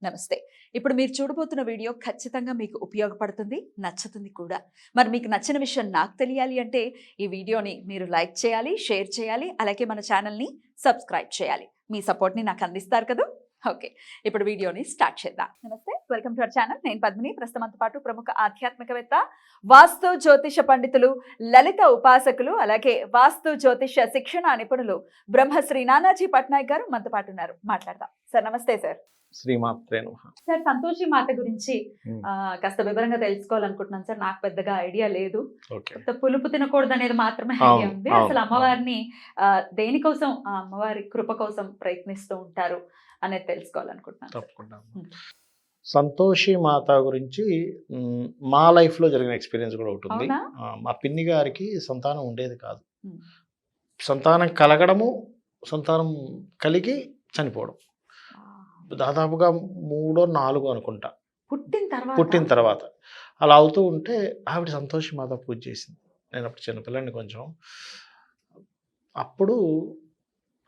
నమస్తే. ఇప్పుడు మీరు చూడబోతున్న వీడియో ఖచ్చితంగా మీకు ఉపయోగపడుతుంది, నచ్చుతుంది కూడా. మరి మీకు నచ్చిన విషయం నాకు తెలియాలి అంటే ఈ వీడియోని మీరు లైక్ చేయాలి, షేర్ చేయాలి, అలాగే మన ఛానల్‌ని సబ్స్క్రైబ్ చేయాలి. మీ సపోర్ట్‌ని నాకు అందిస్తారు కదా! ఓకే. ఇప్పుడు వీడియోని స్టార్ట్ చేద్దాం. నమస్తే. Welcome to our channel. నేను పద్మిని. ప్రస్తుతంతో పాటు ప్రముఖ ఆధ్యాత్మికవేత్త, వాస్తు జ్యోతిష పండితులు, లలిత ఉపాసకులు, అలాగే వాస్తు జ్యోతిష శిక్షణ నిపుణులు బ్రహ్మశ్రీ నానాజీ పట్నాయక్ గారు మనతో పాటు ఉన్నారు. మాట్లాడదాం. సార్ నమస్తే సార్. శ్రీమాత్రే నమః. సార్ సంతోషి మాత గురించి కాస్త వివరంగా తెలుసుకోవాలనుకుంటున్నాను సార్. నాకు పెద్దగా ఐడియా లేదు. పులుపు తినకూడదు అనేది మాత్రమే ఐడియా ఉంది. అసలు అమ్మవారిని దేనికోసం, ఆ అమ్మవారి కృప కోసం ప్రయత్నిస్తూ ఉంటారు అనేది తెలుసుకోవాలనుకుంటున్నాను. తప్పకుండా. సంతోషి మాత గురించి మా లైఫ్ లో జరిగిన ఎక్స్పీరియన్స్ కూడా ఒకటి ఉంది. మా పిన్ని గారికి సంతానం ఉండేది కాదు. సంతానం కలగడము, సంతానం కలిగి చనిపోవడం, దాదాపుగా 3 or 4 అనుకుంటా పుట్టిన తర్వాత అలా అవుతూ ఉంటే ఆవిడ సంతోషి మాత పూజ చేసింది. నేను అప్పుడు చిన్నపిల్లని కొంచెం. అప్పుడు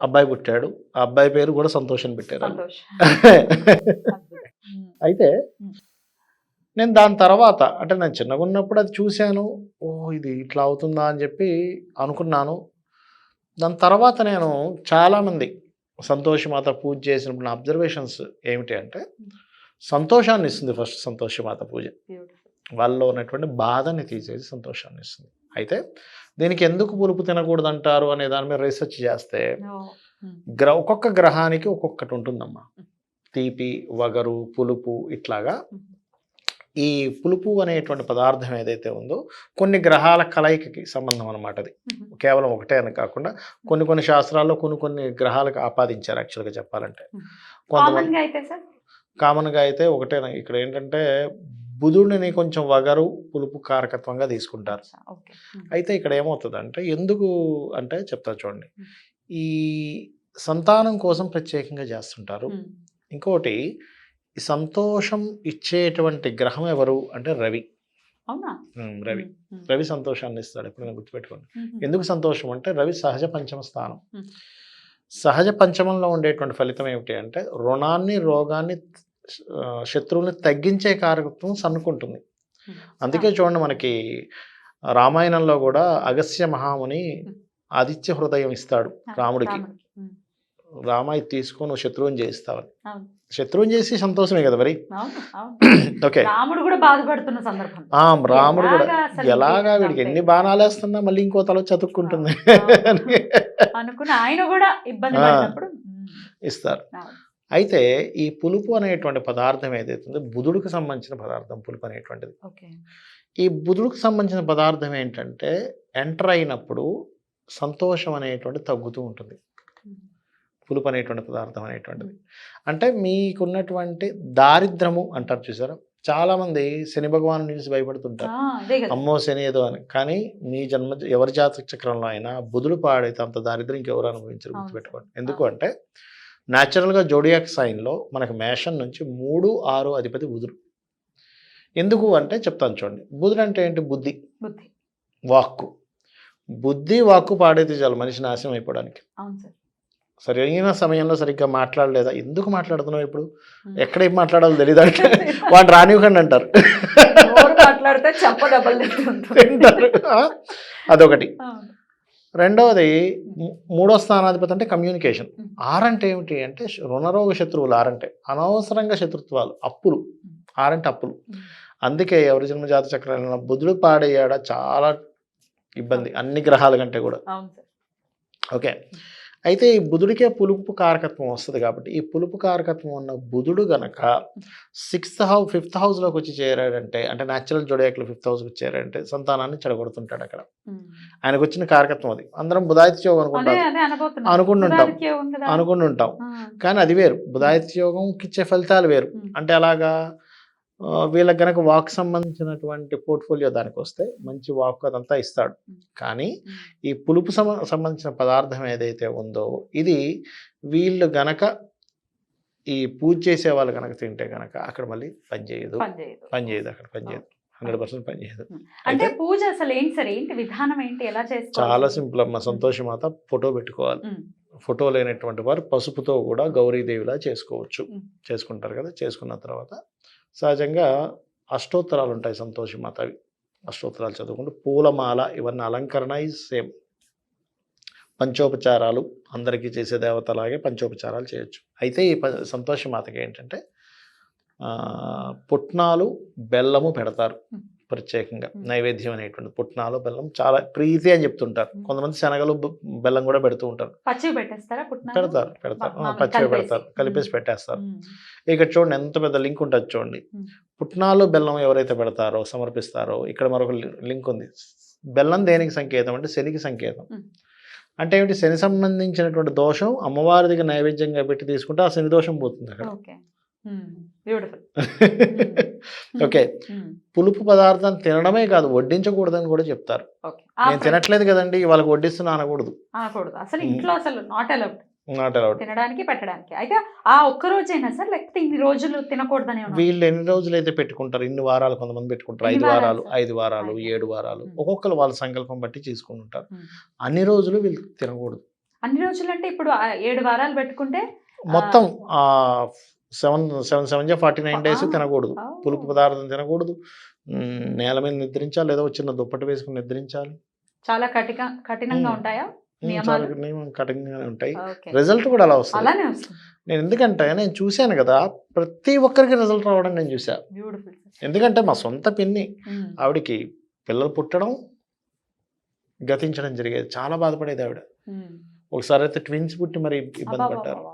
అబ్బాయి పుట్టాడు. ఆ అబ్బాయి పేరు కూడా సంతోష్ అని పెట్టారు. అయితే నేను దాని తర్వాత అంటే నేను చిన్నగా ఉన్నప్పుడు అది చూశాను. ఓ ఇది ఇట్లా అవుతుందా అని చెప్పి అనుకున్నాను. దాని తర్వాత నేను చాలామంది సంతోషి మాత పూజ చేసినప్పుడు నా అబ్జర్వేషన్స్ ఏమిటి అంటే, సంతోషాన్ని ఇస్తుంది. ఫస్ట్ సంతోషి మాత పూజ వాళ్ళలో ఉన్నటువంటి బాధని తీసేసి సంతోషాన్ని ఇస్తుంది. అయితే దీనికి ఎందుకు పులుపు తినకూడదు అంటారు అనే దాని మీద రీసెర్చ్ చేస్తే ఒక్కొక్క గ్రహానికి ఒక్కొక్కటి ఉంటుందమ్మా. తీపి, వగరు, పులుపు ఇట్లాగా. ఈ పులుపు అనేటువంటి పదార్థం ఏదైతే ఉందో కొన్ని గ్రహాల కలయికకి సంబంధం అనమాట. అది కేవలం ఒకటే అని కాకుండా కొన్ని శాస్త్రాల్లో కొన్ని గ్రహాలకు ఆపాదించారు. యాక్చువల్గా చెప్పాలంటే కామన్గా అయితే ఒకటే. ఇక్కడ ఏంటంటే బుధుడిని కొంచెం వగరు, పులుపు కారకత్వంగా తీసుకుంటారు. అయితే ఇక్కడ ఏమవుతుందంటే, ఎందుకు అంటే చెప్తా చూడండి. ఈ సంతానం కోసం ప్రత్యేకంగా చేస్తుంటారు. ఇంకోటి, ఈ సంతోషం ఇచ్చేటువంటి గ్రహం ఎవరు అంటే రవి. రవి సంతోషాన్ని ఇస్తాడు. ఎప్పుడైనా గుర్తుపెట్టుకోండి. ఎందుకు సంతోషం అంటే రవి సహజ పంచమ స్థానం. సహజ పంచమంలో ఉండేటువంటి ఫలితం ఏమిటి అంటే రుణాన్ని, రోగాన్ని, శత్రువుని తగ్గించే కారకత్వం సన్నుకుంటుంది. అందుకే చూడండి, మనకి రామాయణంలో కూడా అగస్త్య మహాముని ఆదిత్య హృదయం ఇస్తాడు రాముడికి. రామ ఇది తీసుకొని శత్రువుని చేయిస్తావని. శత్రువుని చేసి సంతోషమే కదా మరి. ఓకే, రాముడు కూడా బాధపడుతున్న సందర్భం. రాముడు కూడా ఎలాగా వీడికి ఎన్ని బాణాలు వేస్తున్నా మళ్ళీ ఇంకో తల చతుక్కుంటుంది అనుకుని ఆయన కూడా ఇబ్బంది ఇస్తారు. అయితే ఈ పులుపు అనేటువంటి పదార్థం ఏదైతుందో బుధుడికి సంబంధించిన పదార్థం పులుపు అనేటువంటిది. ఈ బుధుడికి సంబంధించిన పదార్థం ఏంటంటే ఎంటర్ అయినప్పుడు సంతోషం అనేటువంటి తగ్గుతూ ఉంటుంది. పులుపు అనేటువంటి పదార్థం అనేటువంటిది అంటే మీకున్నటువంటి దారిద్రము అంటారు చూసారా. చాలా మంది శని భగవాను చూసి భయపడుతుంటారు, అమ్మో శని ఏదో అని. కానీ మీ ఎవరి జాతక చక్రంలో అయినా బుధుడు పాడైతే అంత దారిద్రం ఇంకెవరు అనుభవించరు. గుర్తుపెట్టుకోండి. ఎందుకు అంటే న్యాచురల్గా జోడియాక్ సైన్లో మనకు మేషం నుంచి 3, 6 అధిపతి బుధుడు. ఎందుకు అంటే చెప్తాను చూడండి. బుధుడు అంటే ఏంటి? బుద్ధి, వాక్కు. బుద్ధి, వాక్కు పాడైతే చాలు మనిషి నాశనం అయిపోవడానికి. సరైన సమయంలో సరిగ్గా మాట్లాడలేదా, ఎందుకు మాట్లాడుతున్నావు ఇప్పుడు, ఎక్కడ ఏం మాట్లాడాలో తెలియదు అంటే వాడు రానివ్వకండి అంటారు. అదొకటి. రెండవది 3వ స్థానాధిపతి అంటే కమ్యూనికేషన్. 6 అంటే ఏమిటి అంటే రుణరోగ శత్రువులు. 6 అంటే అనవసరంగా శత్రుత్వాలు, అప్పులు. 6 అంటే అప్పులు. అందుకే ఎవరి జన్మ జాత చక్రాల బుధుడు పాడయ్యాడా చాలా ఇబ్బంది అన్ని గ్రహాల కంటే కూడా. ఓకే, అయితే ఈ బుధుడికే పులుపు కారకత్వం వస్తుంది కాబట్టి ఈ పులుపు కారకత్వం ఉన్న బుధుడు గనక 5th హౌస్లోకి వచ్చి చేరాడంటే, అంటే న్యాచురల్ జోడియాక్లో 5th హౌస్కి చేరాడంటే సంతానాన్ని చెడగొడుతుంటాడు. అక్కడ ఆయనకు వచ్చిన కారకత్వం అది. అందరం బుధాదిత్య యోగం అనుకుంటుంటాం కానీ అది వేరు. బుధాదిత్య యోగంకి ఇచ్చే ఫలితాలు వేరు. అంటే అలాగా వీళ్ళకి గనక వాక్ సంబంధించినటువంటి పోర్ట్ఫోలియో దానికి వస్తే మంచి వాక్ అదంతా ఇస్తాడు. కానీ ఈ పులుపు సంబంధించిన పదార్థం ఏదైతే ఉందో ఇది వీళ్ళు గనక ఈ పూజ చేసే వాళ్ళు కనుక తింటే కనుక అక్కడ మళ్ళీ పనిచేయదు. అక్కడ పనిచేయదు, 100% పనిచేయదు. అంటే పూజ అసలు ఏంటి సార్, ఏంటి విధానం ఏంటి, ఎలా చేసుకోవాలి? చాలా సింపుల్ అమ్మ. సంతోషి మాత ఫోటో పెట్టుకోవాలి. ఫోటో లేనటువంటి వారు పసుపుతో కూడా గౌరీదేవిలా చేసుకోవచ్చు. మ్మ్. చేసుకుంటారు కదా. చేసుకున్న తర్వాత సహజంగా అష్టోత్తరాలు ఉంటాయి సంతోషి మాతవి. అష్టోత్తరాలు చదువుకుంటూ పూలమాల ఇవన్నీ అలంకరణ ఈజ్ సేమ్. పంచోపచారాలు అందరికీ చేసే దేవతలాగే పంచోపచారాలు చేయొచ్చు. అయితే ఈ సంతోషి మాతకి ఏంటంటే పుట్నాలు బెల్లము పెడతారు ప్రత్యేకంగా. నైవేద్యం అనేటువంటి పుట్నాలు బెల్లం చాలా ప్రీతి అని చెప్తుంటారు. కొంతమంది శనగలు బెల్లం కూడా పెడుతూ ఉంటారు. పచ్చివి పెట్టేస్తారా? పెడతారు పచ్చివి పెడతారు, కలిపేసి పెట్టేస్తారు. ఇక్కడ చూడండి ఎంత పెద్ద లింక్ ఉంటుంది చూడండి. పుట్నాలు బెల్లం ఎవరైతే పెడతారో సమర్పిస్తారో ఇక్కడ మరొక లింక్ ఉంది. బెల్లం దేనికి సంకేతం అంటే శనికి సంకేతం. అంటే ఏమిటి? శని సంబంధించినటువంటి దోషం అమ్మవారి దగ్గర నైవేద్యంగా పెట్టి తీసుకుంటే ఆ శని దోషం పోతుంది అక్కడ. ఓకే. పులుపు పదార్థం తినడమే కాదు వడ్డించకూడదని కూడా చెప్తారు. నేను తినట్లేదు కదండి వాళ్ళకి వడ్డిస్తున్నా అనకూడదు. అసలు ఇంట్లో అసలు నాట్ అలౌడ్. తినడానికి పెట్టడానికి. అయితే ఆ ఒక్క రోజైనా సార్ లేకపోతే ఇన్ని రోజులు తినకూడదని? వీళ్ళు ఎన్ని రోజులు అయితే పెట్టుకుంటారు, ఇన్ని వారాలు కొంతమంది పెట్టుకుంటారు. 5 వారాలు 5 వారాలు 7 వారాలు ఒక్కొక్కరు వాళ్ళ సంకల్పం బట్టి తీసుకుంటుంటారు. అన్ని రోజులు వీళ్ళు తినకూడదు. అన్ని రోజులు అంటే ఇప్పుడు 7 వారాలు పెట్టుకుంటే మొత్తం 49 డేస్ తినకూడదు. పులుపు పదార్థం తినకూడదు. నేల మీద నిద్రించాలి లేదా చిన్న దుప్పటి వేసుకుని నిద్రించాలి. చాలా కఠినంగా ఉంటాయా? చాలా నియమం కఠినంగానే ఉంటాయి. రిజల్ట్ కూడా అలా వస్తుంది. నేను ఎందుకంటే నేను చూశాను కదా, ప్రతి ఒక్కరికి రిజల్ట్ రావడం నేను చూసా. ఎందుకంటే మా సొంత పిన్ని ఆవిడికి పిల్లలు పుట్టడం గతించడం జరిగేది. చాలా బాధపడేది ఆవిడ. ఒకసారి అయితే ట్విన్స్ పుట్టి మరి ఇబ్బంది పడ్డారు,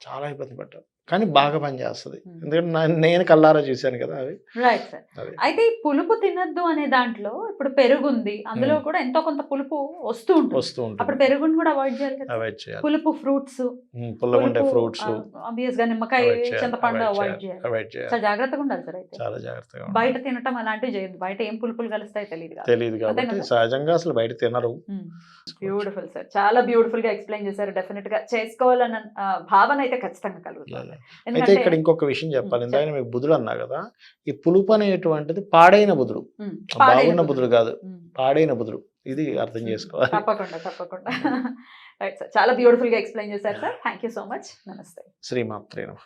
చాలా ఇబ్బంది పడ్డారు. కానీ బాగా పనిచేస్తుంది. ఎందుకంటే నేను కల్లారా చూశాను కదా అవి. Right sir. అయితే ఈ పులుపు తినద్దు అనే దాంట్లో ఇప్పుడు పెరుగు ఉంది, అందులో కూడా ఎంతో కొంత పులుపు వస్తూ ఉంటుంది. అప్పుడు పెరుగుని కూడా అవాయిడ్ చేయాలి. పులుపు ఫ్రూట్స్, పుల్లగుండే ఫ్రూట్స్ ఆబ్వియస్ గా నిమ్మకాయ, చింతపండు అవాయిడ్ చేయాలి. చాలా జాగ్రత్తగా ఉండాలి సార్. అయితే చాలా జాగ్రత్తగా బయట తినటం అలాంటివి చేయదు. బయట ఏం పులుపులు కలుస్తాయి తెలియదు కాబట్టి సహజంగా అసలు బయట తినరు. బ్యూటిఫుల్ సార్, చాలా బ్యూటిఫుల్ గా ఎక్స్ప్లెయిన్ చేశారు. డెఫినెట్ గా చేసుకోవాలన్న భావన అయితే ఖచ్చితంగా కలుగుతుంది. అయితే ఇక్కడ ఇంకొక విషయం చెప్పాలి. ఇందాక మీకు బుధుడు అన్నా కదా, ఈ పులుపు అనేటువంటిది పాడైన బుధుడు, బాగున్న బుధుడు కాదు, పాడైన బుధుడు. ఇది అర్థం చేసుకోవాలి. తప్పకుండా రైట్ సార్, చాలా బ్యూటిఫుల్ గా ఎక్స్ప్లెయిన్ చేశారు sir. Thank you so much. నమస్తే. శ్రీమాత్రే నమః.